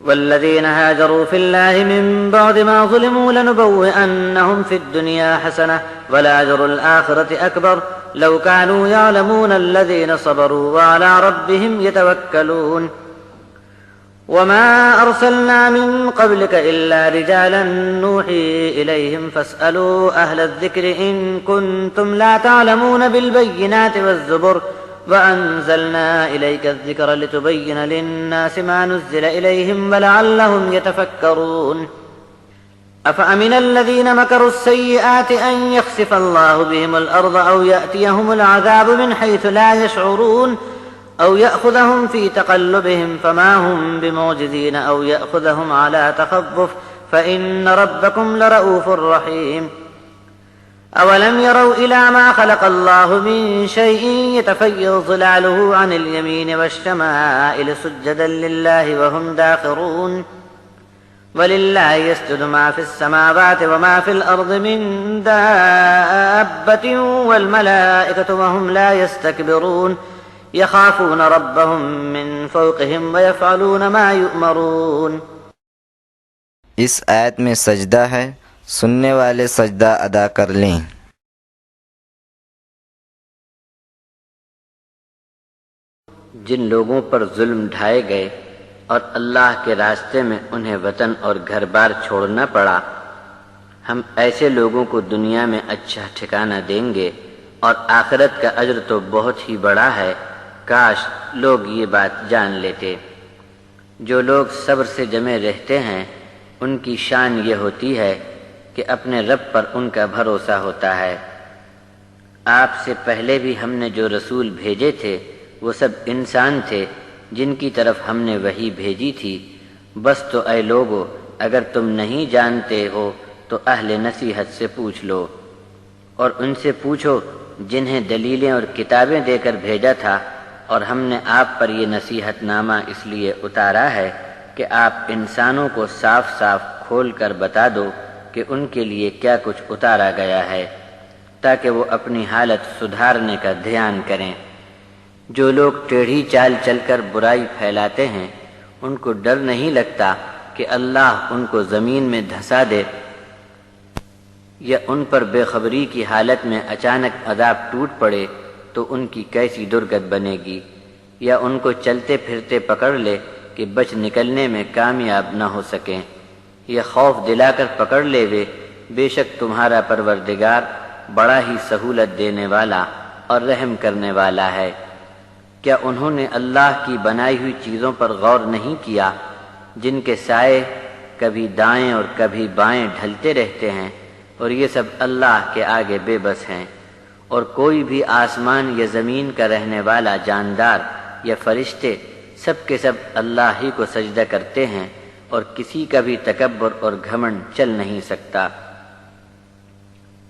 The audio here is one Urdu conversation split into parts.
والذين هاجروا في الله من بعد ما ظلموا لنبوئنهم في الدنيا حسنة ولأجر الآخرة أكبر لو كانوا يعلمون الذين صبروا وعلى ربهم يتوكلون وما أرسلنا من قبلك إلا رجالا نوحي إليهم فاسألوا أهل الذكر إن كنتم لا تعلمون بالبينات والزبر وأنزلنا إليك الذكر لتبين للناس ما نزل إليهم ولعلهم يتفكرون أفأمن الذين مكروا السيئات أن يخسف الله بهم الأرض أو يأتيهم العذاب من حيث لا يشعرون أو يأخذهم في تقلبهم فما هم بمعجزين أو يأخذهم على تخوف فإن ربكم لرؤوف رحيم أولم يروا إلى ما خلق الله من شيء يتفيض ظلاله عن اليمين والشمائل سجدا لله وهم داخرون ولله يسجد ما في السماوات وما في الأرض من دابة والملائكة وهم لا يستكبرون يخافون ربهم من فوقهم ويفعلون ما يؤمرون. اس آیت میں سجدہ ہے، سننے والے سجدہ ادا کر لیں۔ جن لوگوں پر ظلم ڈھائے گئے اور اللہ کے راستے میں انہیں وطن اور گھر بار چھوڑنا پڑا، ہم ایسے لوگوں کو دنیا میں اچھا ٹھکانہ دیں گے اور آخرت کا اجر تو بہت ہی بڑا ہے، کاش لوگ یہ بات جان لیتے۔ جو لوگ صبر سے جمے رہتے ہیں ان کی شان یہ ہوتی ہے کہ اپنے رب پر ان کا بھروسہ ہوتا ہے۔ آپ سے پہلے بھی ہم نے جو رسول بھیجے تھے وہ سب انسان تھے جن کی طرف ہم نے وحی بھیجی تھی۔ بس تو اے لوگو، اگر تم نہیں جانتے ہو تو اہل نصیحت سے پوچھ لو، اور ان سے پوچھو جنہیں دلیلیں اور کتابیں دے کر بھیجا تھا، اور ہم نے آپ پر یہ نصیحت نامہ اس لیے اتارا ہے کہ آپ انسانوں کو صاف صاف کھول کر بتا دو کہ ان کے لیے کیا کچھ اتارا گیا ہے، تاکہ وہ اپنی حالت سدھارنے کا دھیان کریں۔ جو لوگ ٹیڑھی چال چل کر برائی پھیلاتے ہیں ان کو ڈر نہیں لگتا کہ اللہ ان کو زمین میں دھسا دے، یا ان پر بے خبری کی حالت میں اچانک عذاب ٹوٹ پڑے تو ان کی کیسی درگت بنے گی، یا ان کو چلتے پھرتے پکڑ لے کہ بچ نکلنے میں کامیاب نہ ہو سکیں، یا خوف دلا کر پکڑ لے وے، بے شک تمہارا پروردگار بڑا ہی سہولت دینے والا اور رحم کرنے والا ہے۔ کیا انہوں نے اللہ کی بنائی ہوئی چیزوں پر غور نہیں کیا جن کے سائے کبھی دائیں اور کبھی بائیں ڈھلتے رہتے ہیں، اور یہ سب اللہ کے آگے بے بس ہیں؟ اور کوئی بھی آسمان یا زمین کا رہنے والا جاندار یا فرشتے سب کے سب اللہ ہی کو سجدہ کرتے ہیں، اور کسی کا بھی تکبر اور گھمنڈ چل نہیں سکتا۔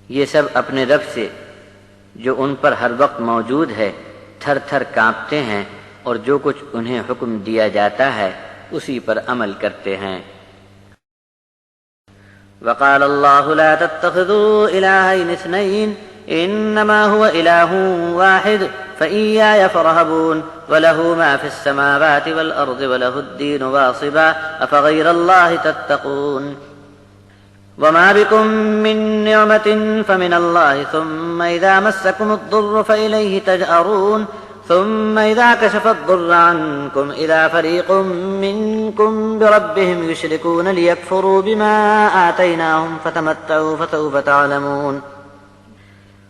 یہ سب اپنے رب سے جو ان پر ہر وقت موجود ہے تھر تھر کانپتے ہیں، اور جو کچھ انہیں حکم دیا جاتا ہے اسی پر عمل کرتے ہیں۔ وقال اللہ لا تتخذوا الہین اثنین انما هو الہ واحد فإیایا فارہبون وله ما في السماوات والأرض وله الدین واصبا افغیر اللہ تتقون وما بكم من نعمة فمن الله ثم إذا مسكم الضر فإليه تجأرون ثم إذا كشف الضر عنكم إذا فريق منكم بربهم يشركون ليكفروا بما آتيناهم فتمتعوا فسوف تعلمون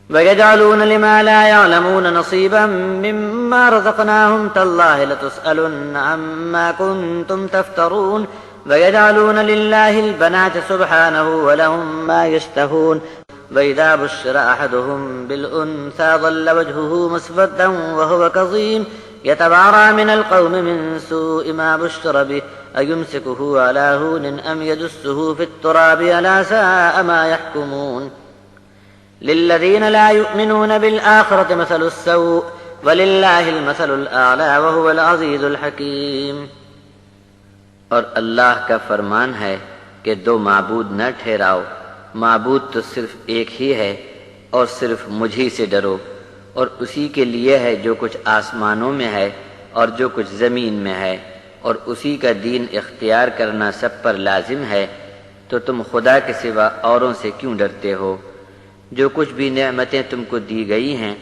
ويجعلون لما لا يعلمون نصيبا مما رزقناهم تالله لتسألن عما كنتم تفترون ويجعلون لله البنات سبحانه ولهم ما يشتهون وإذا بشر أحدهم بالأنثى ظل وجهه مسودا وهو كظيم يتبارى من القوم من سوء ما بشر به أيمسكه على هون أم يدسه في التراب ألا ساء ما يحكمون للذين لا يؤمنون بالآخرة مثل السوء ولله المثل الأعلى وهو العزيز الحكيم۔ اور اللہ کا فرمان ہے کہ دو معبود نہ ٹھہراؤ، معبود تو صرف ایک ہی ہے، اور صرف مجھی سے ڈرو، اور اسی کے لیے ہے جو کچھ آسمانوں میں ہے اور جو کچھ زمین میں ہے، اور اسی کا دین اختیار کرنا سب پر لازم ہے، تو تم خدا کے سوا اوروں سے کیوں ڈرتے ہو؟ جو کچھ بھی نعمتیں تم کو دی گئی ہیں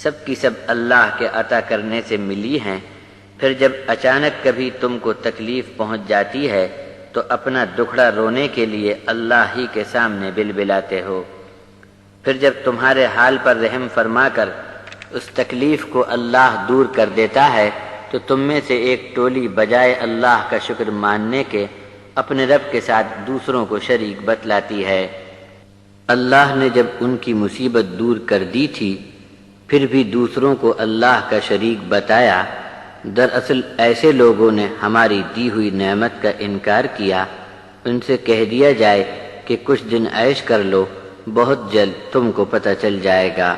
سب کی سب اللہ کے عطا کرنے سے ملی ہیں۔ پھر جب اچانک کبھی تم کو تکلیف پہنچ جاتی ہے تو اپنا دکھڑا رونے کے لیے اللہ ہی کے سامنے بلبلاتے ہو۔ پھر جب تمہارے حال پر رحم فرما کر اس تکلیف کو اللہ دور کر دیتا ہے تو تم میں سے ایک ٹولی بجائے اللہ کا شکر ماننے کے اپنے رب کے ساتھ دوسروں کو شریک بتلاتی ہے۔ اللہ نے جب ان کی مصیبت دور کر دی تھی پھر بھی دوسروں کو اللہ کا شریک بتایا۔ دراصل ایسے لوگوں نے ہماری دی ہوئی نعمت کا انکار کیا۔ ان سے کہہ دیا جائے کہ کچھ دن عیش کر لو، بہت جلد تم کو پتہ چل جائے گا۔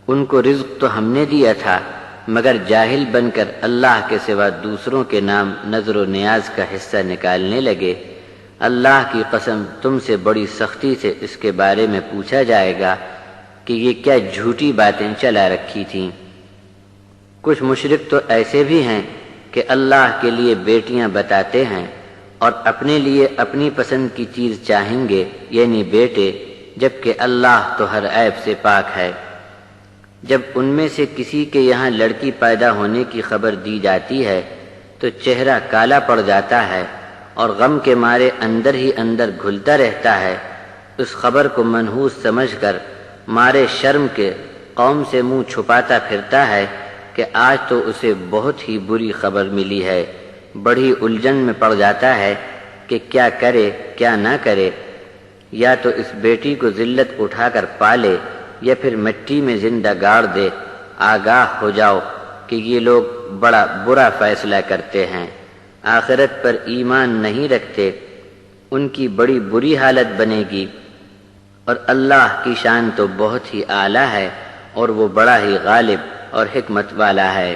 ان کو رزق تو ہم نے دیا تھا، مگر جاہل بن کر اللہ کے سوا دوسروں کے نام نظر و نیاز کا حصہ نکالنے لگے۔ اللہ کی قسم تم سے بڑی سختی سے اس کے بارے میں پوچھا جائے گا کہ یہ کیا جھوٹی باتیں چلا رکھی تھیں۔ کچھ مشرک تو ایسے بھی ہیں کہ اللہ کے لیے بیٹیاں بتاتے ہیں اور اپنے لیے اپنی پسند کی چیز چاہیں گے، یعنی بیٹے، جبکہ اللہ تو ہر عیب سے پاک ہے۔ جب ان میں سے کسی کے یہاں لڑکی پیدا ہونے کی خبر دی جاتی ہے تو چہرہ کالا پڑ جاتا ہے اور غم کے مارے اندر ہی اندر گھلتا رہتا ہے۔ اس خبر کو منحوس سمجھ کر مارے شرم کے قوم سے منہ چھپاتا پھرتا ہے کہ آج تو اسے بہت ہی بری خبر ملی ہے۔ بڑی الجھن میں پڑ جاتا ہے کہ کیا کرے کیا نہ کرے، یا تو اس بیٹی کو ذلت اٹھا کر پالے یا پھر مٹی میں زندہ گاڑ دے۔ آگاہ ہو جاؤ کہ یہ لوگ بڑا برا فیصلہ کرتے ہیں، آخرت پر ایمان نہیں رکھتے، ان کی بڑی بری حالت بنے گی۔ اور اللہ کی شان تو بہت ہی اعلیٰ ہے اور وہ بڑا ہی غالب اور حکمت والا ہے۔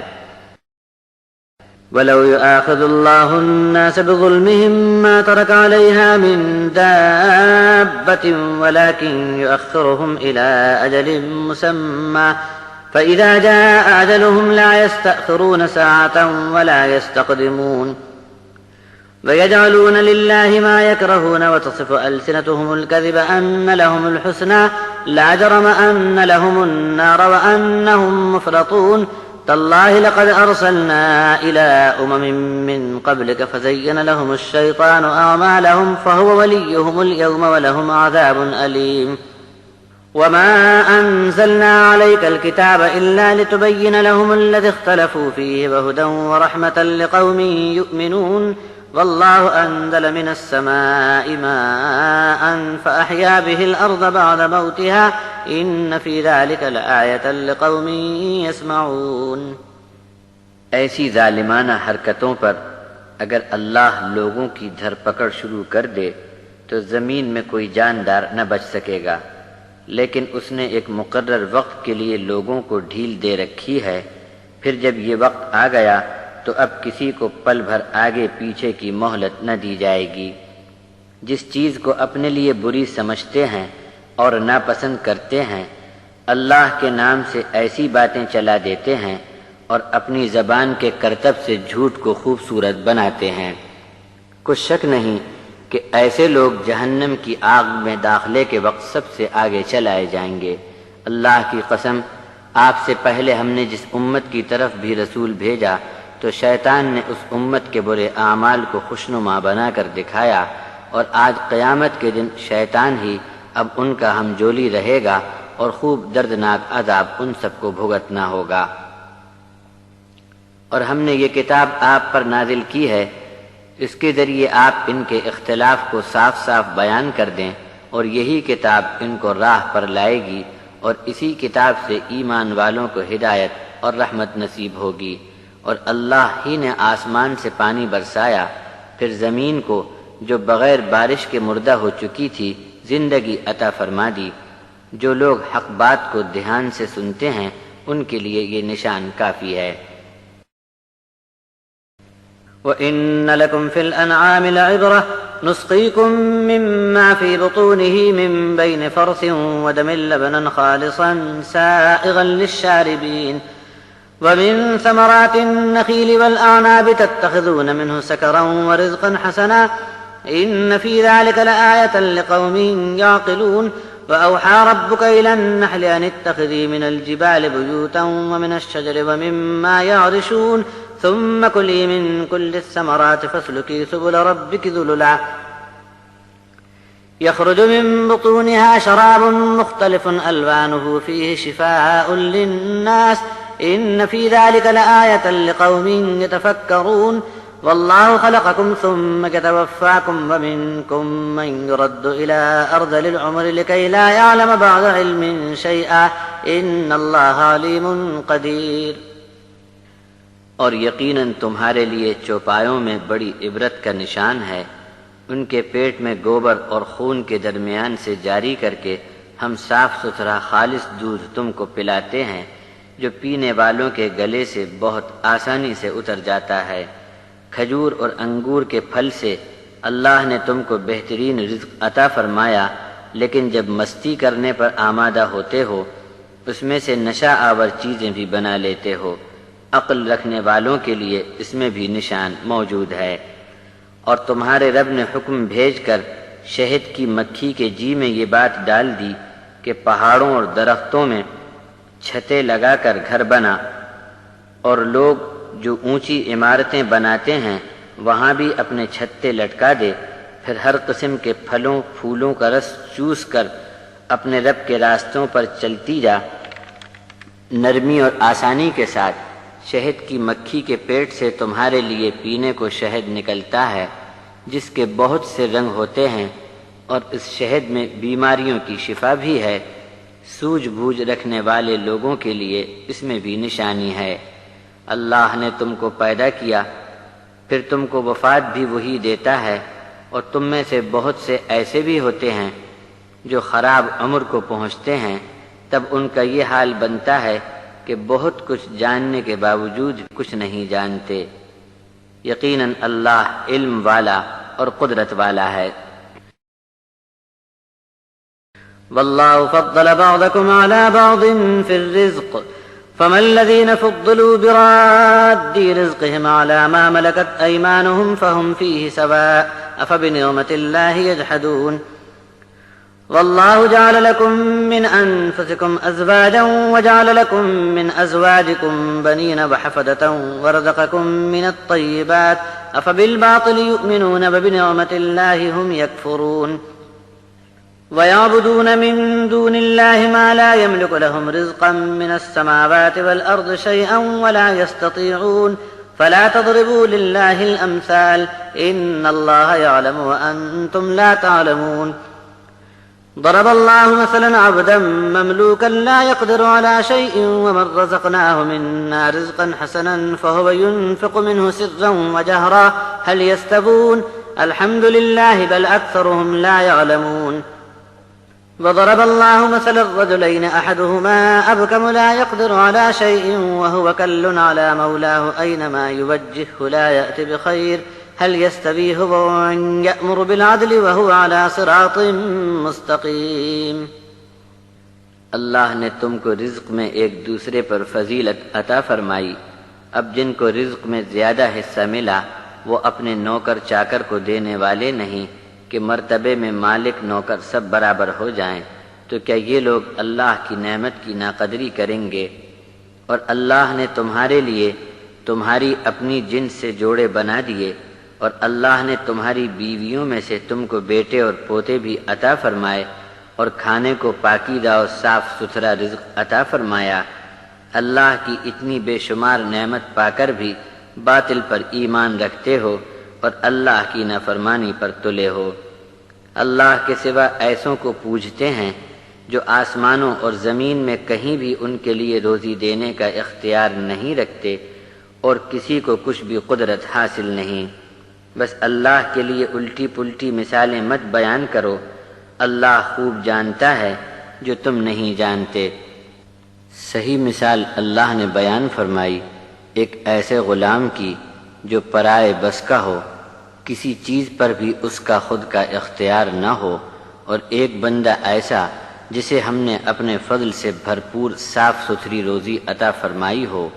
وَلَوْ يُؤَاخِذُ اللَّهُ النَّاسَ بِظُلْمِهِمْ مَا تَرَكَ عَلَيْهَا مِن دَابَّةٍ وَلَكِنْ يُؤَخِّرُهُمْ إِلَى أَجَلٍ مُّسَمًّى فَإِذَا جَاءَ أَجَلُهُمْ لَا يَسْتَأْخِرُونَ سَاعَةً وَلَا يَسْتَقْدِمُونَ وَيَجْعَلُونَ لِلَّهِ مَا يَكْرَهُونَ وَتَصِفُ أَلْسِنَتُهُمُ الْكَذِبَ أَنَّ لَهُمُ الْحُسْنَىٰ لَا جَرَمَ أَنَّ لَهُمُ النَّارَ وَأَنَّهُمْ مُفْرَطُونَ تالله لقد أرسلنا إلى من قبلك فزين لهم الشيطان أعمالهم فهو وليهم اليوم ولهم عذاب أليم وما أنزلنا عليك الكتاب إلا لتبين لهم الذي اختلفوا فيه وهدى ورحمة لقوم يؤمنون والله أنزل من السماء ماء فأحيا به الأرض بعد موتها إن في ذلك لآية لقوم يسمعون۔ ایسی ظالمانہ حرکتوں پر اگر اللہ لوگوں کی دھر پکڑ شروع کر دے تو زمین میں کوئی جاندار نہ بچ سکے گا، لیکن اس نے ایک مقرر وقت کے لیے لوگوں کو ڈھیل دے رکھی ہے۔ پھر جب یہ وقت آ گیا تو اب کسی کو پل بھر آگے پیچھے کی مہلت نہ دی جائے گی۔ جس چیز کو اپنے لیے بری سمجھتے ہیں اور ناپسند کرتے ہیں، اللہ کے نام سے ایسی باتیں چلا دیتے ہیں اور اپنی زبان کے کرتب سے جھوٹ کو خوبصورت بناتے ہیں۔ کچھ شک نہیں کہ ایسے لوگ جہنم کی آگ میں داخلے کے وقت سب سے آگے چلائے جائیں گے۔ اللہ کی قسم، آپ سے پہلے ہم نے جس امت کی طرف بھی رسول بھیجا تو شیطان نے اس امت کے برے اعمال کو خوشنما بنا کر دکھایا، اور آج قیامت کے دن شیطان ہی اب ان کا ہمجولی رہے گا اور خوب دردناک عذاب ان سب کو بھگتنا ہوگا۔ اور ہم نے یہ کتاب آپ پر نازل کی ہے، اس کے ذریعے آپ ان کے اختلاف کو صاف صاف بیان کر دیں، اور یہی کتاب ان کو راہ پر لائے گی، اور اسی کتاب سے ایمان والوں کو ہدایت اور رحمت نصیب ہوگی۔ اور اللہ ہی نے آسمان سے پانی برسایا، پھر زمین کو جو بغیر بارش کے مردہ ہو چکی تھی زندگی عطا فرما دی۔ جو لوگ حق بات کو دھیان سے سنتے ہیں ان کے لیے یہ نشان کافی ہے۔ وَإِنَّ لَكُمْ فِي الْأَنْعَامِ لَعِبْرَةً نُسْقِيكُم مِّمَّا فِي بُطُونِهِ مِن بَيْنِ فَرْثٍ وَدَمٍ لَبَنًا خَالِصًا سَائِغًا لِّلشَّارِبِينَ ومن ثمرات النخيل والأعناب تتخذون منه سكرا ورزقا حسنا إن في ذلك لآية لقوم يعقلون وأوحى ربك إلى النحل أن اتخذي من الجبال بيوتا ومن الشجر ومما يعرشون ثم كلي من كل الثمرات فاسلكي سبل ربك ذللا يخرج من بطونها شراب مختلف ألوانه فيه شفاء للناس إن في ذلك لآية لقوم يتفكرون والله خلقكم ثم يتوفاكم ومنكم من يرد إلى أرذل العمر لكي لا يعلم بعد علم شيئا إن الله عليم قدير. اور یقیناً تمہارے لیے چوپایوں میں بڑی عبرت کا نشان ہے. ان کے پیٹ میں گوبر اور خون کے درمیان سے جاری کر کے ہم صاف ستھرا خالص دودھ تم کو پلاتے ہیں جو پینے والوں کے گلے سے بہت آسانی سے اتر جاتا ہے. کھجور اور انگور کے پھل سے اللہ نے تم کو بہترین رزق عطا فرمایا، لیکن جب مستی کرنے پر آمادہ ہوتے ہو اس میں سے نشہ آور چیزیں بھی بنا لیتے ہو. عقل رکھنے والوں کے لیے اس میں بھی نشان موجود ہے. اور تمہارے رب نے حکم بھیج کر شہد کی مکھی کے جی میں یہ بات ڈال دی کہ پہاڑوں اور درختوں میں چھتیں لگا کر گھر بنا، اور لوگ جو اونچی عمارتیں بناتے ہیں وہاں بھی اپنے چھتے لٹکا دے. پھر ہر قسم کے پھلوں پھولوں کا رس چوس کر اپنے رب کے راستوں پر چلتی جا. نرمی اور آسانی کے ساتھ شہد کی مکھی کے پیٹ سے تمہارے لیے پینے کو شہد نکلتا ہے جس کے بہت سے رنگ ہوتے ہیں، اور اس شہد میں بیماریوں کی شفا بھی ہے. سوجھ بوجھ رکھنے والے لوگوں کے لیے اس میں بھی نشانی ہے. اللہ نے تم کو پیدا کیا، پھر تم کو وفات بھی وہی دیتا ہے، اور تم میں سے بہت سے ایسے بھی ہوتے ہیں جو خراب عمر کو پہنچتے ہیں. تب ان کا یہ حال بنتا ہے کہ بہت کچھ جاننے کے باوجود کچھ نہیں جانتے. یقیناً اللہ علم والا اور قدرت والا ہے. والله فضل بعضكم على بعض في الرزق فما الذين فضلوا براد رزقهم على ما ملكت أيمانهم فهم فيه سواء أفبنعمة الله يجحدون. والله جعل لكم من أنفسكم أزواجا وجعل لكم من أزواجكم بنين وحفدة ورزقكم من الطيبات أفبالباطل يؤمنون وبنعمة الله هم يكفرون. ويعبدون من دون الله ما لا يملك لهم رزقا من السماوات والأرض شيئا ولا يستطيعون فلا تضربوا لله الأمثال إن الله يعلم وأنتم لا تعلمون. ضرب الله مثلا عبدا مملوكا لا يقدر على شيء ومن رزقناه منا رزقا حسنا فهو ينفق منه سرا وجهرا هل يستوون الحمد لله بل أكثرهم لا يعلمون. وضرب الله مثلا الرجلين أحدهما أبكم لا يقدر على شيء وهو كل على مولاه أينما يوجهه لا يأتي بخير هل يستوي هو ومن يأمر بالعدل وهو على صراط مستقيم. اللہ نے تم کو رزق میں ایک دوسرے پر فضیلت عطا فرمائی. اب جن کو رزق میں زیادہ حصہ ملا وہ اپنے نوکر چاکر کو دینے والے نہیں کہ مرتبے میں مالک نوکر سب برابر ہو جائیں. تو کیا یہ لوگ اللہ کی نعمت کی ناقدری کریں گے؟ اور اللہ نے تمہارے لیے تمہاری اپنی جنس سے جوڑے بنا دیے، اور اللہ نے تمہاری بیویوں میں سے تم کو بیٹے اور پوتے بھی عطا فرمائے، اور کھانے کو پاکیزہ اور صاف ستھرا رزق عطا فرمایا. اللہ کی اتنی بے شمار نعمت پا کر بھی باطل پر ایمان رکھتے ہو اور اللہ کی نافرمانی پر تلے ہو. اللہ کے سوا ایسوں کو پوجتے ہیں جو آسمانوں اور زمین میں کہیں بھی ان کے لیے روزی دینے کا اختیار نہیں رکھتے اور کسی کو کچھ بھی قدرت حاصل نہیں. بس اللہ کے لیے الٹی پلٹی مثالیں مت بیان کرو، اللہ خوب جانتا ہے جو تم نہیں جانتے. صحیح مثال اللہ نے بیان فرمائی ایک ایسے غلام کی جو پرائے بس کا ہو، کسی چیز پر بھی اس کا خود کا اختیار نہ ہو، اور ایک بندہ ایسا جسے ہم نے اپنے فضل سے بھرپور صاف ستھری روزی عطا فرمائی ہو.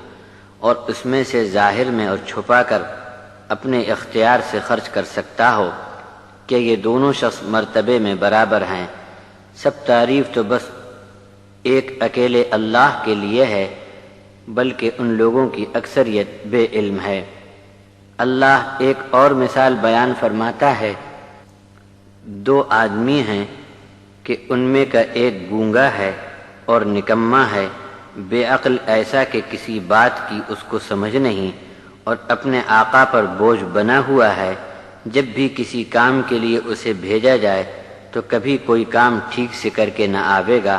اور اس میں سے ظاہر میں اور چھپا کر اپنے اختیار سے خرچ کر سکتا ہو کہ یہ دونوں شخص مرتبے میں برابر ہیں۔ سب تعریف تو بس ایک اکیلے اللہ کے لیے ہے، بلکہ ان لوگوں کی اکثریت بے علم ہے۔ اللہ ایک اور مثال بیان فرماتا ہے، دو آدمی ہیں کہ ان میں کا ایک گونگا ہے اور نکما ہے، بے عقل ایسا کہ کسی بات کی اس کو سمجھ نہیں، اور اپنے آقا پر بوجھ بنا ہوا ہے، جب بھی کسی کام کے لیے اسے بھیجا جائے تو کبھی کوئی کام ٹھیک سے کر کے نہ آوے گا۔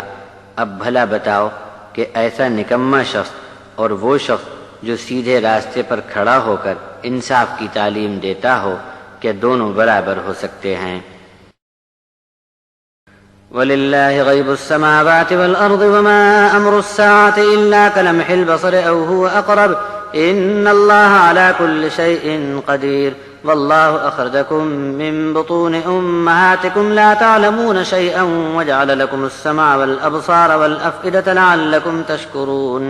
اب بھلا بتاؤ کہ ایسا نکما شخص اور وہ شخص جو سیدھے راستے پر کھڑا ہو کر انصاف کی تعلیم دیتا ہو، کیا دونوں برابر ہو سکتے ہیں؟ وَلِلَّهِ غَيْبُ السَّمَاوَاتِ وَالْأَرْضِ وَمَا أَمْرُ السَّاعَةِ إِلَّا كَلَمْحِ الْبَصَرِ أَوْ هُوَ أَقْرَبُ إِنَّ اللَّهَ عَلَى كُلِّ شَيْءٍ قَدِيرٌ وَاللَّهُ أَخْرَجَكُم مِّن بُطُونِ أُمَّهَاتِكُمْ لَا تَعْلَمُونَ شَيْئًا وَجَعَلَ لَكُمُ السَّمْعَ وَالْأَبْصَارَ وَالْأَفْئِدَةَ لَعَلَّكُمْ تَشْكُرُونَ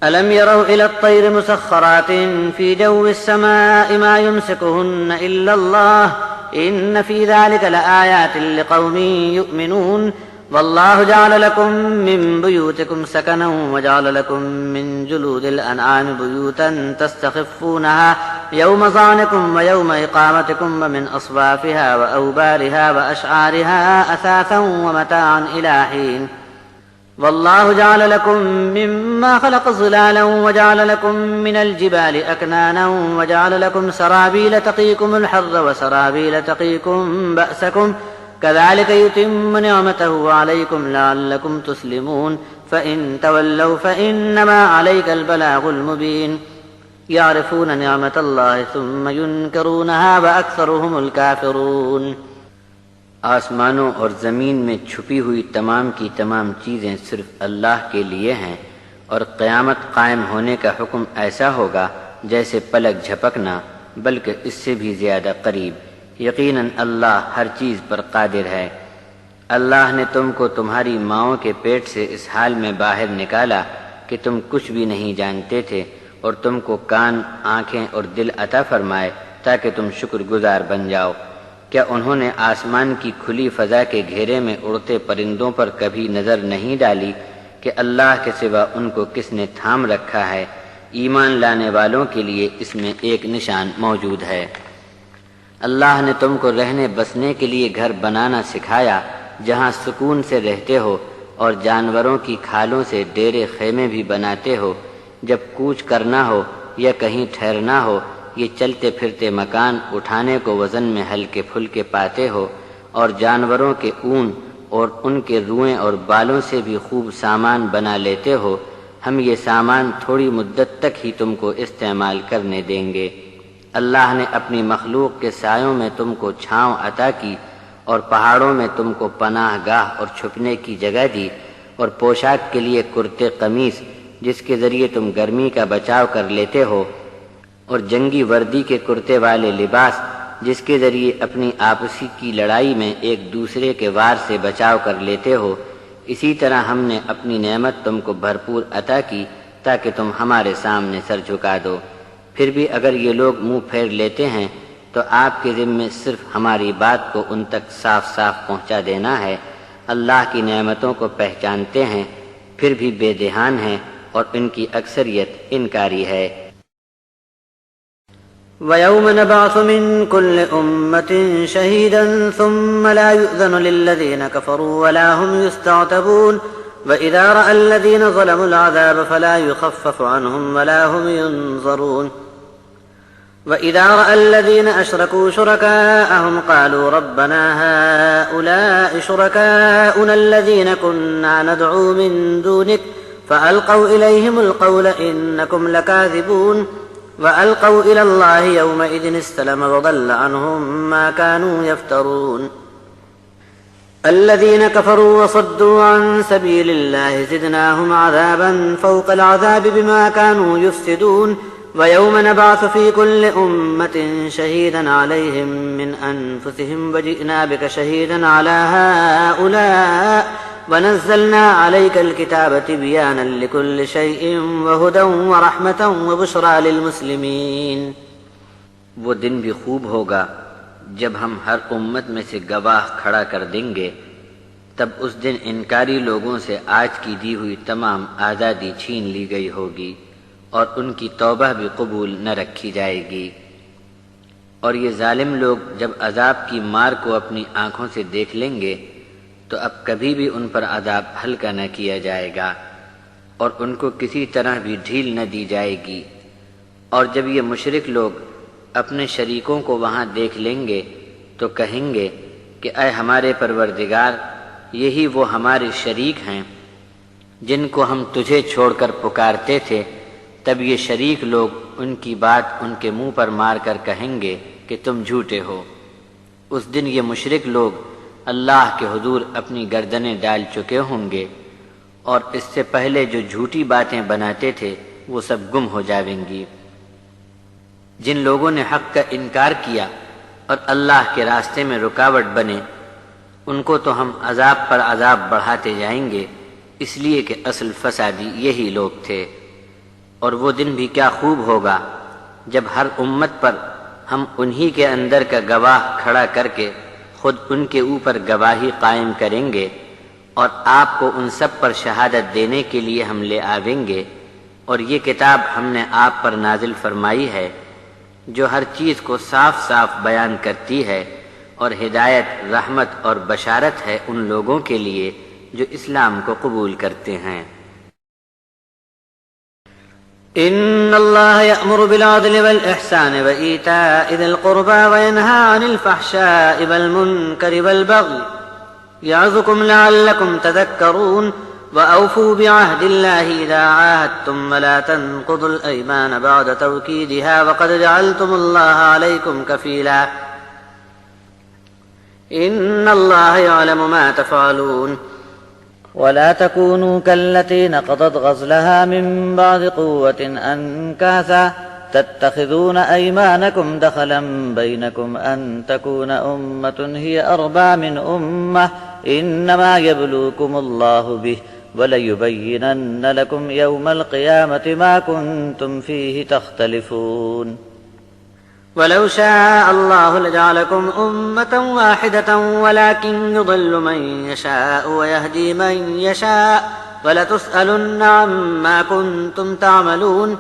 أَلَمْ يَرَوْا إِلَى الطَّيْرِ مُسَخَّرَاتٍ فِي جَوِّ السَّمَاءِ مَا يُمْسِكُهُنَّ إِلَّا اللَّهُ إِنَّ فِي ذَلِكَ لَآيَاتٍ لِقَوْمٍ يُؤْمِنُونَ وَاللَّهُ جَعَلَ لَكُم مِّن بُيُوتِكُمْ سَكَنًا وَجَعَلَ لَكُم مِّن جُلُودِ الْأَنْعَامِ بُيُوتًا تَسْتَخِفُّونَهَا يَوْمَ ظَعْنِكُمْ وَيَوْمَ إِقَامَتِكُمْ وَمِنْ أَصْوَافِهَا وَأَوْبَارِهَا وَأَشْعَارِهَا أَثَاثًا وَمَتَاعًا إِلَىٰ حِينٍ والله جعل لكم مما خلق ظلالا وجعل لكم من الجبال أكنانا وجعل لكم سرابيل تقيكم الحر وسرابيل تقيكم بأسكم كذلك يتم نعمته عليكم لعلكم تسلمون فإن تولوا فإنما عليك البلاغ المبين يعرفون نعمة الله ثم ينكرونها وأكثرهم الكافرون۔ آسمانوں اور زمین میں چھپی ہوئی تمام کی تمام چیزیں صرف اللہ کے لیے ہیں، اور قیامت قائم ہونے کا حکم ایسا ہوگا جیسے پلک جھپکنا، بلکہ اس سے بھی زیادہ قریب۔ یقیناً اللہ ہر چیز پر قادر ہے۔ اللہ نے تم کو تمہاری ماؤں کے پیٹ سے اس حال میں باہر نکالا کہ تم کچھ بھی نہیں جانتے تھے، اور تم کو کان، آنکھیں اور دل عطا فرمائے تاکہ تم شکر گزار بن جاؤ۔ کیا انہوں نے آسمان کی کھلی فضا کے گھیرے میں اڑتے پرندوں پر کبھی نظر نہیں ڈالی کہ اللہ کے سوا ان کو کس نے تھام رکھا ہے؟ ایمان لانے والوں کے لیے اس میں ایک نشان موجود ہے۔ اللہ نے تم کو رہنے بسنے کے لیے گھر بنانا سکھایا جہاں سکون سے رہتے ہو، اور جانوروں کی کھالوں سے ڈیرے خیمے بھی بناتے ہو۔ جب کوچ کرنا ہو یا کہیں ٹھہرنا ہو، یہ چلتے پھرتے مکان اٹھانے کو وزن میں ہلکے پھلکے پاتے ہو، اور جانوروں کے اون اور ان کے روئیں اور بالوں سے بھی خوب سامان بنا لیتے ہو۔ ہم یہ سامان تھوڑی مدت تک ہی تم کو استعمال کرنے دیں گے۔ اللہ نے اپنی مخلوق کے سایوں میں تم کو چھاؤں عطا کی، اور پہاڑوں میں تم کو پناہ گاہ اور چھپنے کی جگہ دی، اور پوشاک کے لیے کرتے قمیص جس کے ذریعے تم گرمی کا بچاؤ کر لیتے ہو، اور جنگی وردی کے کرتے والے لباس جس کے ذریعے اپنی آپسی کی لڑائی میں ایک دوسرے کے وار سے بچاؤ کر لیتے ہو۔ اسی طرح ہم نے اپنی نعمت تم کو بھرپور عطا کی تاکہ تم ہمارے سامنے سر جھکا دو۔ پھر بھی اگر یہ لوگ منہ پھیر لیتے ہیں تو آپ کے ذمے صرف ہماری بات کو ان تک صاف صاف پہنچا دینا ہے۔ اللہ کی نعمتوں کو پہچانتے ہیں پھر بھی بے دھیان ہیں، اور ان کی اکثریت انکاری ہے۔ وَيَوْمَ نَبْعَثُ مِن كُلِّ أُمَّةٍ شَهِيدًا ثُمَّ لَا يُؤْذَنُ لِلَّذِينَ كَفَرُوا وَلَا هُمْ يُسْتَعْتَبُونَ وَإِذَا رَأَى الَّذِينَ ظَلَمُوا الْعَذَابَ فَلَا يُخَفَّفُ عَنْهُمْ وَلَا هُمْ يُنظَرُونَ وَإِذَا رَأَى الَّذِينَ أَشْرَكُوا شُرَكَاءَهُمْ قَالُوا رَبَّنَا هَؤُلَاءِ شُرَكَاؤُنَا الَّذِينَ كُنَّا نَدْعُو مِن دُونِكَ فَأَلْقَوْا إِلَيْهِمُ الْقَوْلَ إِنَّكُمْ لَكَاذِبُونَ وَأَلْقَوْا إِلَى اللَّهِ يَوْمَئِذٍ السَّلَمَ وَضَلَّ عَنْهُم مَّا كَانُوا يَفْتَرُونَ الَّذِينَ كَفَرُوا وَصَدُّوا عَن سَبِيلِ اللَّهِ زِدْنَاهُمْ عَذَابًا فَوْقَ الْعَذَابِ بِمَا كَانُوا يُفْسِدُونَ ويوم نبعث في كل أمة شهيدا عليهم من أنفسهم وجئنا بك شهيدا على هؤلاء ونزلنا عليك الكتاب تبيانا لكل شيء وهدى ورحمة وبشرى للمسلمين. وہ دن بھی خوب ہوگا جب ہم ہر امت میں سے گواہ کھڑا کر دیں گے. تب اس دن انکاری لوگوں سے آج کی دی ہوئی تمام آزادی چھین لی گئی ہوگی اور ان کی توبہ بھی قبول نہ رکھی جائے گی. اور یہ ظالم لوگ جب عذاب کی مار کو اپنی آنکھوں سے دیکھ لیں گے تو اب کبھی بھی ان پر عذاب ہلکا نہ کیا جائے گا اور ان کو کسی طرح بھی ڈھیل نہ دی جائے گی. اور جب یہ مشرک لوگ اپنے شریکوں کو وہاں دیکھ لیں گے تو کہیں گے کہ اے ہمارے پروردگار، یہی وہ ہمارے شریک ہیں جن کو ہم تجھے چھوڑ کر پکارتے تھے. تب یہ شریک لوگ ان کی بات ان کے منہ پر مار کر کہیں گے کہ تم جھوٹے ہو. اس دن یہ مشرک لوگ اللہ کے حضور اپنی گردنیں ڈال چکے ہوں گے اور اس سے پہلے جو جھوٹی باتیں بناتے تھے وہ سب گم ہو جائیں گی. جن لوگوں نے حق کا انکار کیا اور اللہ کے راستے میں رکاوٹ بنے، ان کو تو ہم عذاب پر عذاب بڑھاتے جائیں گے، اس لیے کہ اصل فسادی یہی لوگ تھے. اور وہ دن بھی کیا خوب ہوگا جب ہر امت پر ہم انہی کے اندر کا گواہ کھڑا کر کے خود ان کے اوپر گواہی قائم کریں گے اور آپ کو ان سب پر شہادت دینے کے لیے ہم لے آویں گے. اور یہ کتاب ہم نے آپ پر نازل فرمائی ہے جو ہر چیز کو صاف صاف بیان کرتی ہے اور ہدایت، رحمت اور بشارت ہے ان لوگوں کے لیے جو اسلام کو قبول کرتے ہیں. إن الله يأمر بالعدل والإحسان وإيتاء ذي القربى وينهى عن الفحشاء والمنكر والبغي يعظكم لعلكم تذكرون. وأوفوا بعهد الله إذا عاهدتم ولا تنقضوا الأيمان بعد توكيدها وقد جعلتم الله عليكم كفيلا إن الله يعلم ما تفعلون. ولا تكونوا كالتي نقضت غزلها من بعد قوة أنكاثا تتخذون أيمانكم دخلا بينكم أن تكون أمة هي أربى من أمة إنما يبلوكم الله به وليبينن لكم يوم القيامة ما كنتم فيه تختلفون. ولو شاء الله لجعلكم أمة واحدة ولكن يضل من يشاء ويهدي من يشاء ولتسألن عما كنتم تعملون.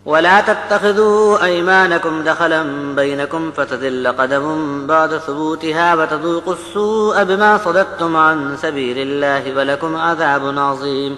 ولا تتخذوا أيمانكم دخلا بينكم فتزل قدم بعد ثبوتها وتذوقوا السوء بما صددتم عن سبيل الله ولكم عذاب عظيم.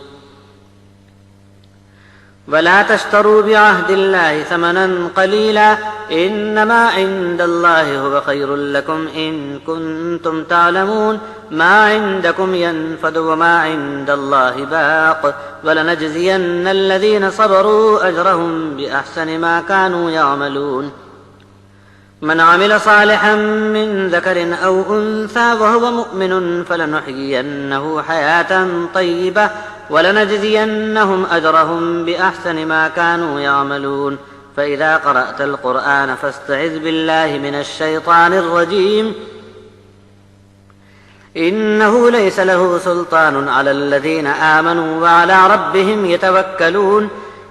ولا تشتروا بعهد الله ثمنا قليلا إنما عند الله هو خير لكم إن كنتم تعلمون. ما عندكم ينفد وما عند الله باق ولنجزين الذين صبروا أجرهم بأحسن ما كانوا يعملون. من عمل صالحا من ذكر أو أنثى وهو مؤمن فلنحيينه حياة طيبة ولنجزينهم أجرهم بأحسن ما كانوا يعملون. فإذا قرأت القرآن فاستعذ بالله من الشيطان الرجيم إنه ليس له سلطان على الذين آمنوا وعلى ربهم يتوكلون.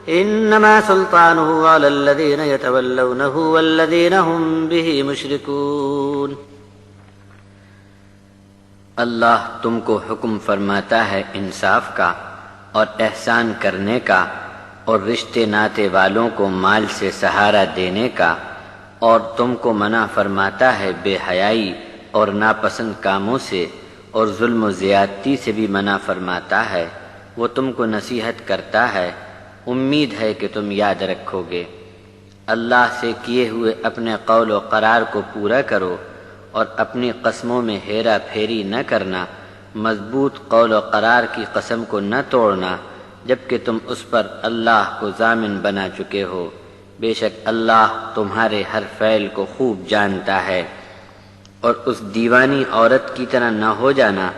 إنما سلطانه على الذين يتولونه والذين هم به مشركون. اللہ تم کو حکم فرماتا ہے انصاف کا اور احسان کرنے کا اور رشتے ناتے والوں کو مال سے سہارا دینے کا، اور تم کو منع فرماتا ہے بے حیائی اور ناپسند کاموں سے اور ظلم و زیادتی سے بھی منع فرماتا ہے. وہ تم کو نصیحت کرتا ہے، امید ہے کہ تم یاد رکھو گے. اللہ سے کیے ہوئے اپنے قول و قرار کو پورا کرو اور اپنی قسموں میں ہیرا پھیری نہ کرنا. مضبوط قول و قرار کی قسم کو نہ توڑنا جبکہ تم اس پر اللہ کو ضامن بنا چکے ہو. بے شک اللہ تمہارے ہر فعل کو خوب جانتا ہے. اور اس دیوانی عورت کی طرح نہ ہو جانا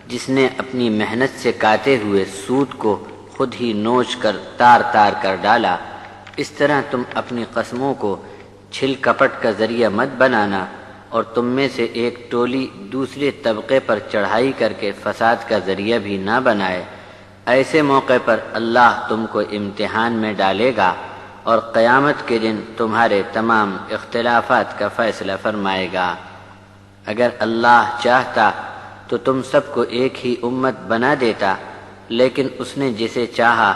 جس نے اپنی محنت سے کاتے ہوئے سود کو خود ہی نوچ کر تار تار کر ڈالا. اس طرح تم اپنی قسموں کو چھل کپٹ کا ذریعہ مت بنانا، اور تم میں سے ایک ٹولی دوسرے طبقے پر چڑھائی کر کے فساد کا ذریعہ بھی نہ بنائے۔ ایسے موقع پر اللہ تم کو امتحان میں ڈالے گا اور قیامت کے دن تمہارے تمام اختلافات کا فیصلہ فرمائے گا۔ اگر اللہ چاہتا تو تم سب کو ایک ہی امت بنا دیتا، لیکن اس نے جسے چاہا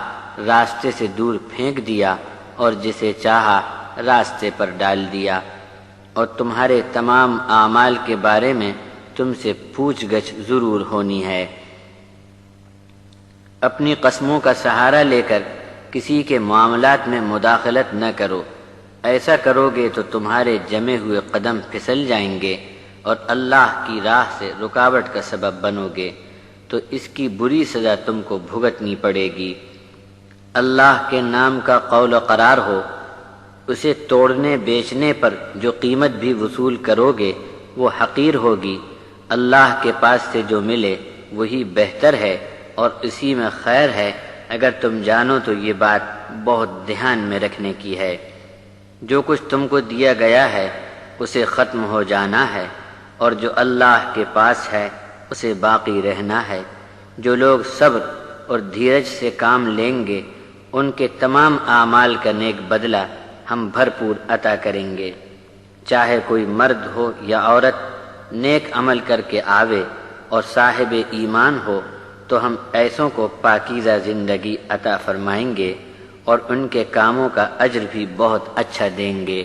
راستے سے دور پھینک دیا اور جسے چاہا راستے پر ڈال دیا، اور تمہارے تمام اعمال کے بارے میں تم سے پوچھ گچھ ضرور ہونی ہے۔ اپنی قسموں کا سہارا لے کر کسی کے معاملات میں مداخلت نہ کرو، ایسا کرو گے تو تمہارے جمے ہوئے قدم پھسل جائیں گے اور اللہ کی راہ سے رکاوٹ کا سبب بنو گے، تو اس کی بری سزا تم کو بھگتنی پڑے گی۔ اللہ کے نام کا قول و قرار ہو، اسے توڑنے بیچنے پر جو قیمت بھی وصول کرو گے وہ حقیر ہوگی۔ اللہ کے پاس سے جو ملے وہی بہتر ہے اور اسی میں خیر ہے۔ اگر تم جانو تو یہ بات بہت دھیان میں رکھنے کی ہے۔ جو کچھ تم کو دیا گیا ہے اسے ختم ہو جانا ہے، اور جو اللہ کے پاس ہے اسے باقی رہنا ہے۔ جو لوگ صبر اور دھیرج سے کام لیں گے ان کے تمام اعمال کا نیک بدلہ ہم بھرپور عطا کریں گے۔ چاہے کوئی مرد ہو یا عورت نیک عمل کر کے آوے اور صاحب ایمان ہو تو ہم ایسوں کو پاکیزہ زندگی عطا فرمائیں گے اور ان کے کاموں کا اجر بھی بہت اچھا دیں گے۔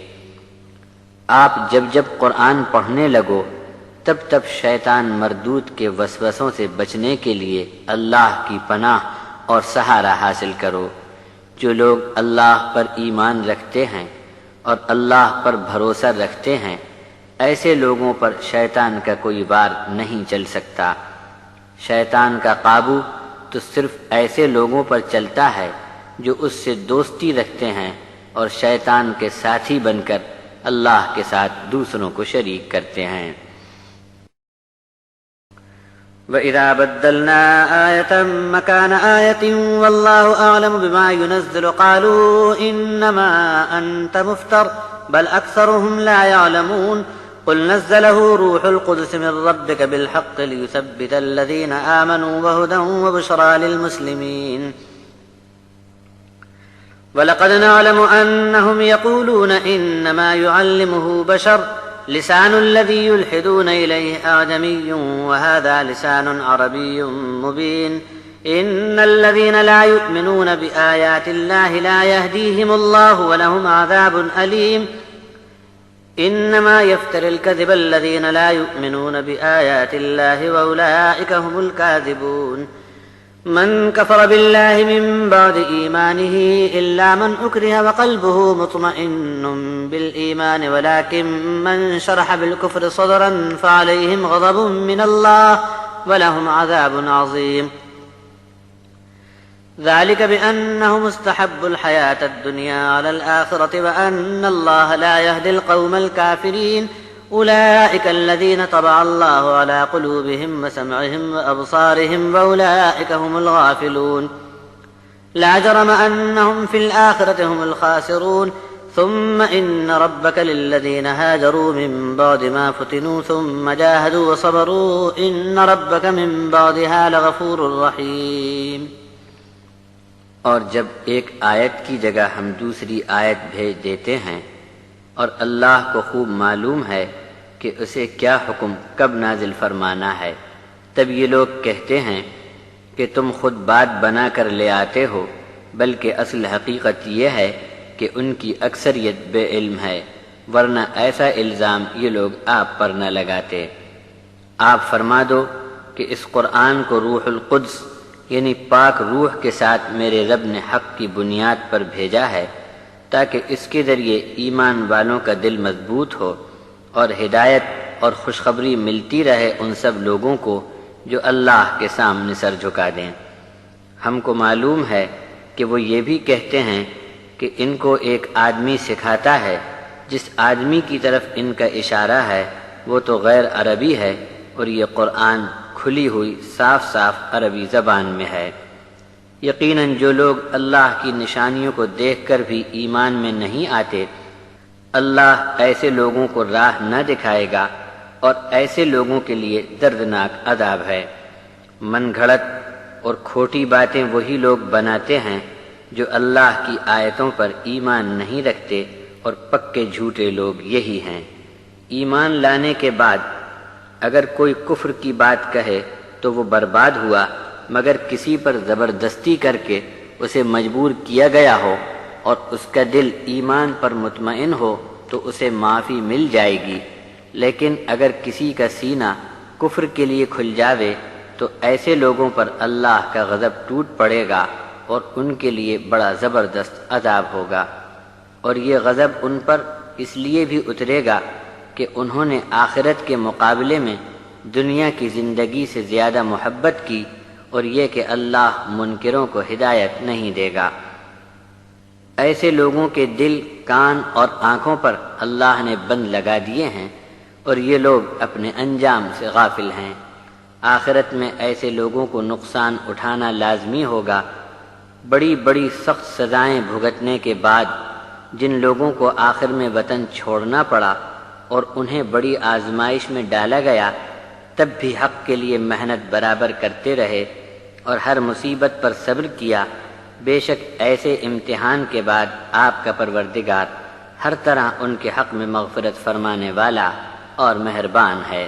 آپ جب جب قرآن پڑھنے لگو تب تب شیطان مردود کے وسوسوں سے بچنے کے لیے اللہ کی پناہ اور سہارا حاصل کرو۔ جو لوگ اللہ پر ایمان رکھتے ہیں اور اللہ پر بھروسہ رکھتے ہیں ایسے لوگوں پر شیطان کا کوئی وار نہیں چل سکتا۔ شیطان کا قابو تو صرف ایسے لوگوں پر چلتا ہے جو اس سے دوستی رکھتے ہیں اور شیطان کے ساتھی بن کر اللہ کے ساتھ دوسروں کو شریک کرتے ہیں۔ وَإِذَا بَدَّلْنَا آيَةً مَكَانَ آيَةٍ وَاللَّهُ أَعْلَمُ بِمَا يُنَزِّلُ قَالُوا إِنَّمَا أَنْتَ مُفْتَرٍ بَلْ أَكْثَرُهُمْ لَا يَعْلَمُونَ قُلْ نَزَّلَهُ رُوحُ الْقُدُسِ مِنْ رَبِّكَ بِالْحَقِّ لِيُثَبِّتَ الَّذِينَ آمَنُوا وَهُدًى وَبُشْرَى لِلْمُسْلِمِينَ وَلَقَدْ نَعْلَمُ أَنَّهُمْ يَقُولُونَ إِنَّمَا يُعَلِّمُهُ بَشَرٌ لسان الذي يلحدون إليه أعجمي وهذا لسان عربي مبين إن الذين لا يؤمنون بآيات الله لا يهديهم الله ولهم عذاب أليم إنما يفتر الكذب الذين لا يؤمنون بآيات الله وأولئك هم الكاذبون من كفر بالله من بعد إيمانه إلا من أكره وقلبه مطمئن بالإيمان ولكن من شرح بالكفر صدرا فعليهم غضب من الله ولهم عذاب عظيم ذلك بأنهم استحبوا الحياة الدنيا على الآخرة وأن الله لا يهدي القوم الكافرين أولئك الذين طبع الله على قلوبهم وسمعهم وأبصارهم وأولئك هم الغافلون لا جرم أنهم في الآخرة هم الخاسرون ثم إن ربك للذين هاجروا من بعد ما فتنوا ثم جاهدوا وصبروا إن ربك من بعدها لغفور رحيم۔ اور جب ایک آیت کی جگہ ہم دوسری آیت بھیج دیتے ہیں اور اللہ کو خوب معلوم ہے کہ اسے کیا حکم کب نازل فرمانا ہے، تب یہ لوگ کہتے ہیں کہ تم خود بات بنا کر لے آتے ہو، بلکہ اصل حقیقت یہ ہے کہ ان کی اکثریت بے علم ہے، ورنہ ایسا الزام یہ لوگ آپ پر نہ لگاتے۔ آپ فرما دو کہ اس قرآن کو روح القدس یعنی پاک روح کے ساتھ میرے رب نے حق کی بنیاد پر بھیجا ہے تاکہ اس کے ذریعے ایمان والوں کا دل مضبوط ہو اور ہدایت اور خوشخبری ملتی رہے ان سب لوگوں کو جو اللہ کے سامنے سر جھکا دیں۔ ہم کو معلوم ہے کہ وہ یہ بھی کہتے ہیں کہ ان کو ایک آدمی سکھاتا ہے، جس آدمی کی طرف ان کا اشارہ ہے وہ تو غیر عربی ہے اور یہ قرآن کھلی ہوئی صاف صاف عربی زبان میں ہے۔ یقیناً جو لوگ اللہ کی نشانیوں کو دیکھ کر بھی ایمان میں نہیں آتے، اللہ ایسے لوگوں کو راہ نہ دکھائے گا اور ایسے لوگوں کے لیے دردناک عذاب ہے۔ من گھڑت اور کھوٹی باتیں وہی لوگ بناتے ہیں جو اللہ کی آیتوں پر ایمان نہیں رکھتے، اور پکے جھوٹے لوگ یہی ہیں۔ ایمان لانے کے بعد اگر کوئی کفر کی بات کہے تو وہ برباد ہوا، مگر کسی پر زبردستی کر کے اسے مجبور کیا گیا ہو اور اس کا دل ایمان پر مطمئن ہو تو اسے معافی مل جائے گی، لیکن اگر کسی کا سینہ کفر کے لیے کھل جاوے تو ایسے لوگوں پر اللہ کا غضب ٹوٹ پڑے گا اور ان کے لیے بڑا زبردست عذاب ہوگا۔ اور یہ غضب ان پر اس لیے بھی اترے گا کہ انہوں نے آخرت کے مقابلے میں دنیا کی زندگی سے زیادہ محبت کی، اور یہ کہ اللہ منکروں کو ہدایت نہیں دے گا۔ ایسے لوگوں کے دل، کان اور آنکھوں پر اللہ نے بند لگا دیے ہیں، اور یہ لوگ اپنے انجام سے غافل ہیں۔ آخرت میں ایسے لوگوں کو نقصان اٹھانا لازمی ہوگا۔ بڑی بڑی سخت سزائیں بھگتنے کے بعد جن لوگوں کو آخر میں وطن چھوڑنا پڑا اور انہیں بڑی آزمائش میں ڈالا گیا، تب بھی حق کے لیے محنت برابر کرتے رہے اور ہر مصیبت پر صبر کیا، بے شک ایسے امتحان کے بعد آپ کا پروردگار ہر طرح ان کے حق میں مغفرت فرمانے والا اور مہربان ہے۔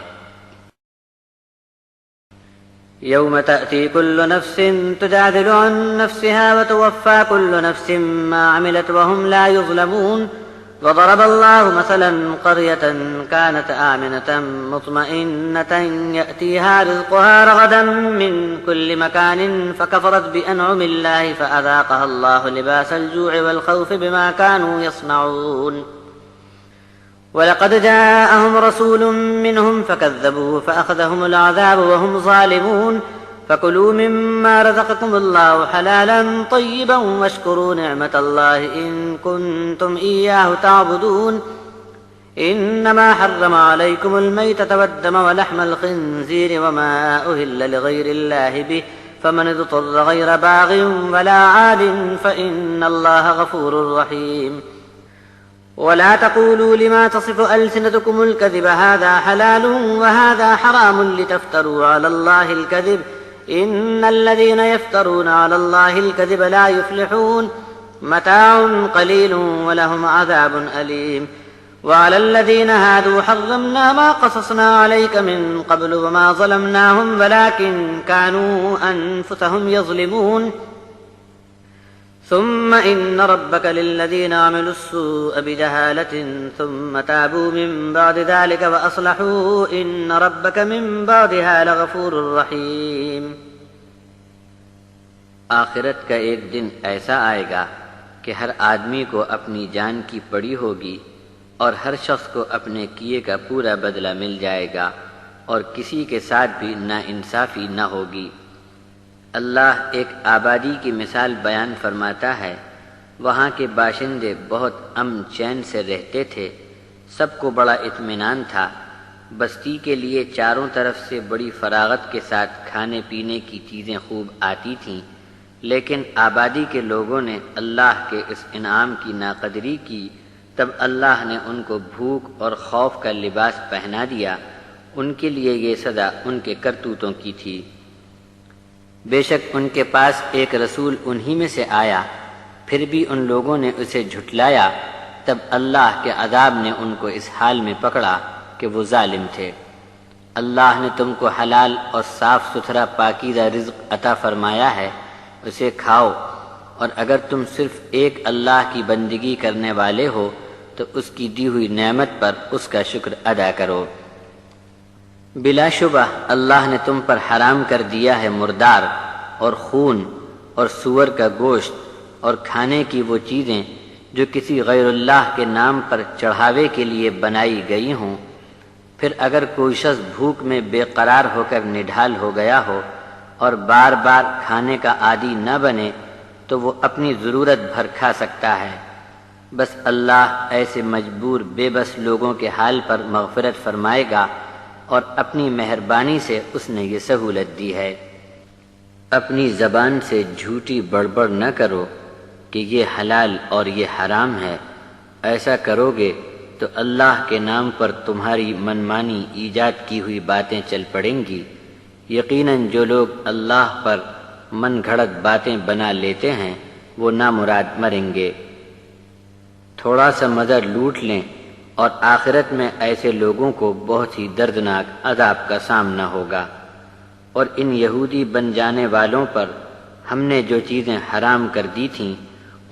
يوم تأتي كل نفس تجادل عن نفسها وتوفى كل نفس ما عملت وهم لا يظلمون وضرب الله مثلا قرية كانت آمنة مطمئنة يأتيها رزقها رغدا من كل مكان فكفرت بأنعم الله فأذاقها الله لباس الجوع والخوف بما كانوا يصنعون وَلَقَدْ جَاءَهُمْ رَسُولٌ مِّنْهُمْ فَكَذَّبُوهُ فَأَخَذَهُمُ الْعَذَابُ وَهُمْ ظَالِمُونَ فَكُلُوا مِمَّا رَزَقَكُمُ اللَّهُ حَلَالًا طَيِّبًا وَاشْكُرُوا نِعْمَةَ اللَّهِ إِن كُنتُمْ إِيَّاهُ تَعْبُدُونَ إِنَّمَا حَرَّمَ عَلَيْكُمُ الْمَيْتَةَ وَالدَّمَ وَلَحْمَ الْخِنزِيرِ وَمَا أُهِلَّ لِغَيْرِ اللَّهِ بِهِ فَمَنِ اضْطُرَّ غَيْرَ بَاغٍ وَلَا عَادٍ فَإِنَّ اللَّهَ غَفُورٌ رَّحِيمٌ ولا تقولوا لما تصف ألسنتكم الكذب هذا حلال وهذا حرام لتفتروا على الله الكذب إن الذين يفترون على الله الكذب لا يفلحون متاع قليل ولهم عذاب أليم وعلى الذين هادوا حرمنا ما قصصنا عليك من قبل وما ظلمناهم ولكن كانوا أنفسهم يظلمون ثم إن ربك للذين عملوا السوء بجهالة ثم تابوا من بعد ذلك وأصلحوا إن ربك من بعدها لغفور رحيم۔ آخرت کا ایک دن ایسا آئے گا کہ ہر آدمی کو اپنی جان کی پڑی ہوگی اور ہر شخص کو اپنے کیے کا پورا بدلہ مل جائے گا، اور کسی کے ساتھ بھی ناانصافی نہ ہوگی۔ اللہ ایک آبادی کی مثال بیان فرماتا ہے۔ وہاں کے باشندے بہت امن چین سے رہتے تھے، سب کو بڑا اطمینان تھا۔ بستی کے لیے چاروں طرف سے بڑی فراغت کے ساتھ کھانے پینے کی چیزیں خوب آتی تھیں، لیکن آبادی کے لوگوں نے اللہ کے اس انعام کی ناقدری کی، تب اللہ نے ان کو بھوک اور خوف کا لباس پہنا دیا۔ ان کے لیے یہ سزا ان کے کرتوتوں کی تھی۔ بے شک ان کے پاس ایک رسول انہی میں سے آیا، پھر بھی ان لوگوں نے اسے جھٹلایا، تب اللہ کے عذاب نے ان کو اس حال میں پکڑا کہ وہ ظالم تھے۔ اللہ نے تم کو حلال اور صاف ستھرا پاکیزہ رزق عطا فرمایا ہے، اسے کھاؤ، اور اگر تم صرف ایک اللہ کی بندگی کرنے والے ہو تو اس کی دی ہوئی نعمت پر اس کا شکر ادا کرو۔ بلا شبہ اللہ نے تم پر حرام کر دیا ہے مردار اور خون اور سور کا گوشت اور کھانے کی وہ چیزیں جو کسی غیر اللہ کے نام پر چڑھاوے کے لیے بنائی گئی ہوں۔ پھر اگر کوئی شخص بھوک میں بے قرار ہو کر نڈھال ہو گیا ہو اور بار بار کھانے کا عادی نہ بنے تو وہ اپنی ضرورت بھر کھا سکتا ہے۔ بس اللہ ایسے مجبور بے بس لوگوں کے حال پر مغفرت فرمائے گا، اور اپنی مہربانی سے اس نے یہ سہولت دی ہے۔ اپنی زبان سے جھوٹی بڑبڑ نہ کرو کہ یہ حلال اور یہ حرام ہے. ایسا کرو گے تو اللہ کے نام پر تمہاری منمانی ایجاد کی ہوئی باتیں چل پڑیں گی. یقیناً جو لوگ اللہ پر من گھڑت باتیں بنا لیتے ہیں وہ نامراد مریں گے. تھوڑا سا مزہ لوٹ لیں اور آخرت میں ایسے لوگوں کو بہت ہی دردناک عذاب کا سامنا ہوگا. اور ان یہودی بن جانے والوں پر ہم نے جو چیزیں حرام کر دی تھیں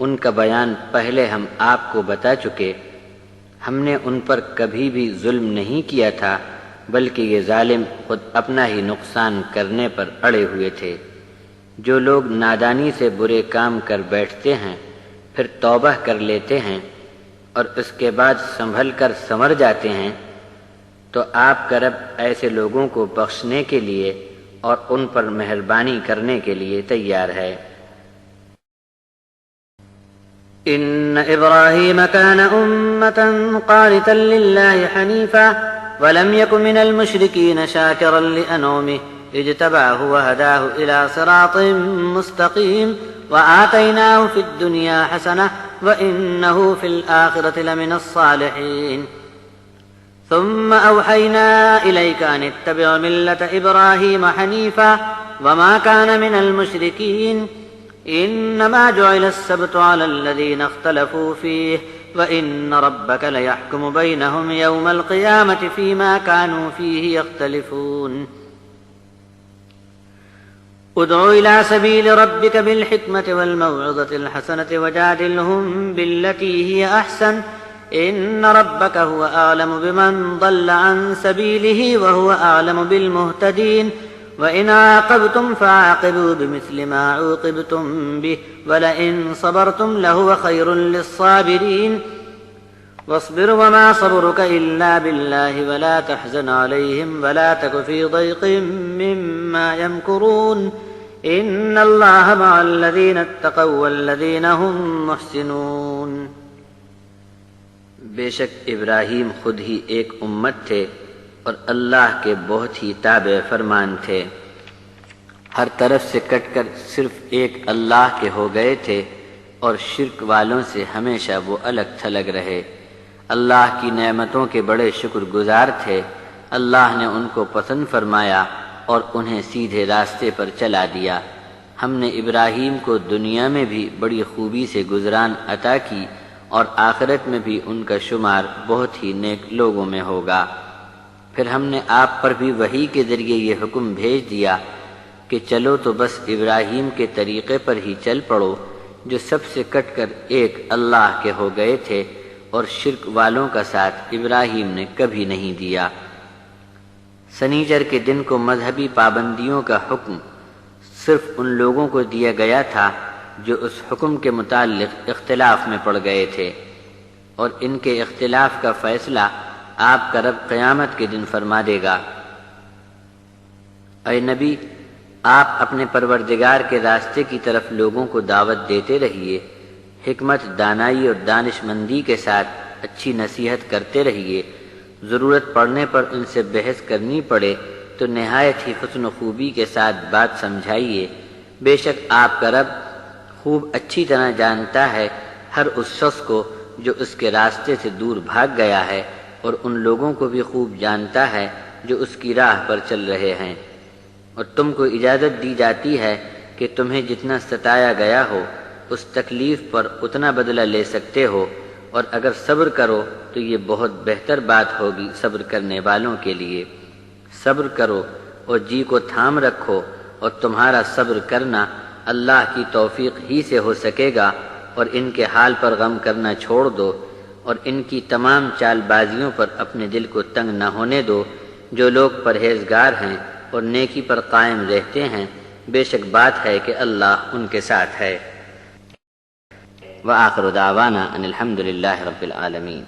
ان کا بیان پہلے ہم آپ کو بتا چکے. ہم نے ان پر کبھی بھی ظلم نہیں کیا تھا بلکہ یہ ظالم خود اپنا ہی نقصان کرنے پر اڑے ہوئے تھے. جو لوگ نادانی سے برے کام کر بیٹھتے ہیں پھر توبہ کر لیتے ہیں اور اس کے بعد سنبھل کر سنور جاتے ہیں تو آپ کا رب ایسے لوگوں کو بخشنے کے لیے اور ان پر مہربانی کرنے کے لیے تیار ہے. إن إبراهيم كان أمة قانتا لله حنيفا ولم يكن من المشركين شاكرا لأنعمه اجتباه وهداه إلى صراط مستقيم وآتيناه في الدنيا حسنة وإنه في الآخرة لمن الصالحين. ثم أوحينا إليك أن اتبع ملة إبراهيم حنيفا وما كان من المشركين. إنما جعل السبت على الذين اختلفوا فيه وإن ربك ليحكم بينهم يوم القيامة فيما كانوا فيه يختلفون. ادع إلى سبيل ربك بالحكمة والموعظة الحسنة وجادلهم بالتي هي أحسن إن ربك هو أعلم بمن ضل عن سبيله وهو أعلم بالمهتدين. وإن عاقبتم فعاقبوا بمثل ما عوقبتم به ولئن صبرتم لهو خير للصابرين. واصبر وما صبرك إلا بالله ولا تحزن عليهم ولا تك في ضيق مما يمكرون. إن الله مع الذين اتقوا والذين هم محسنون. بے شک ابراہیم خود ہی ایک امت تھے اور اللہ کے بہت ہی تابع فرمان تھے. ہر طرف سے کٹ کر صرف ایک اللہ کے ہو گئے تھے اور شرک والوں سے ہمیشہ وہ الگ تھلگ رہے. اللہ کی نعمتوں کے بڑے شکر گزار تھے. اللہ نے ان کو پسند فرمایا اور انہیں سیدھے راستے پر چلا دیا. ہم نے ابراہیم کو دنیا میں بھی بڑی خوبی سے گزران عطا کی اور آخرت میں بھی ان کا شمار بہت ہی نیک لوگوں میں ہوگا. پھر ہم نے آپ پر بھی وحی کے ذریعے یہ حکم بھیج دیا کہ چلو تو بس ابراہیم کے طریقے پر ہی چل پڑو جو سب سے کٹ کر ایک اللہ کے ہو گئے تھے اور شرک والوں کا ساتھ ابراہیم نے کبھی نہیں دیا. سنیچر کے دن کو مذہبی پابندیوں کا حکم صرف ان لوگوں کو دیا گیا تھا جو اس حکم کے متعلق اختلاف میں پڑ گئے تھے اور ان کے اختلاف کا فیصلہ آپ کا رب قیامت کے دن فرما دے گا. اے نبی، آپ اپنے پروردگار کے راستے کی طرف لوگوں کو دعوت دیتے رہیے. حکمت، دانائی اور دانش مندی کے ساتھ اچھی نصیحت کرتے رہیے. ضرورت پڑنے پر ان سے بحث کرنی پڑے تو نہایت ہی حسن و خوبی کے ساتھ بات سمجھائیے. بے شک آپ کا رب خوب اچھی طرح جانتا ہے ہر اس شخص کو جو اس کے راستے سے دور بھاگ گیا ہے اور ان لوگوں کو بھی خوب جانتا ہے جو اس کی راہ پر چل رہے ہیں. اور تم کو اجازت دی جاتی ہے کہ تمہیں جتنا ستایا گیا ہو اس تکلیف پر اتنا بدلہ لے سکتے ہو اور اگر صبر کرو تو یہ بہت بہتر بات ہوگی صبر کرنے والوں کے لیے. صبر کرو اور جی کو تھام رکھو اور تمہارا صبر کرنا اللہ کی توفیق ہی سے ہو سکے گا. اور ان کے حال پر غم کرنا چھوڑ دو اور ان کی تمام چال بازیوں پر اپنے دل کو تنگ نہ ہونے دو. جو لوگ پرہیزگار ہیں اور نیکی پر قائم رہتے ہیں بے شک بات ہے کہ اللہ ان کے ساتھ ہے. وآخر دعوانا ان الحمد للہ رب العالمین.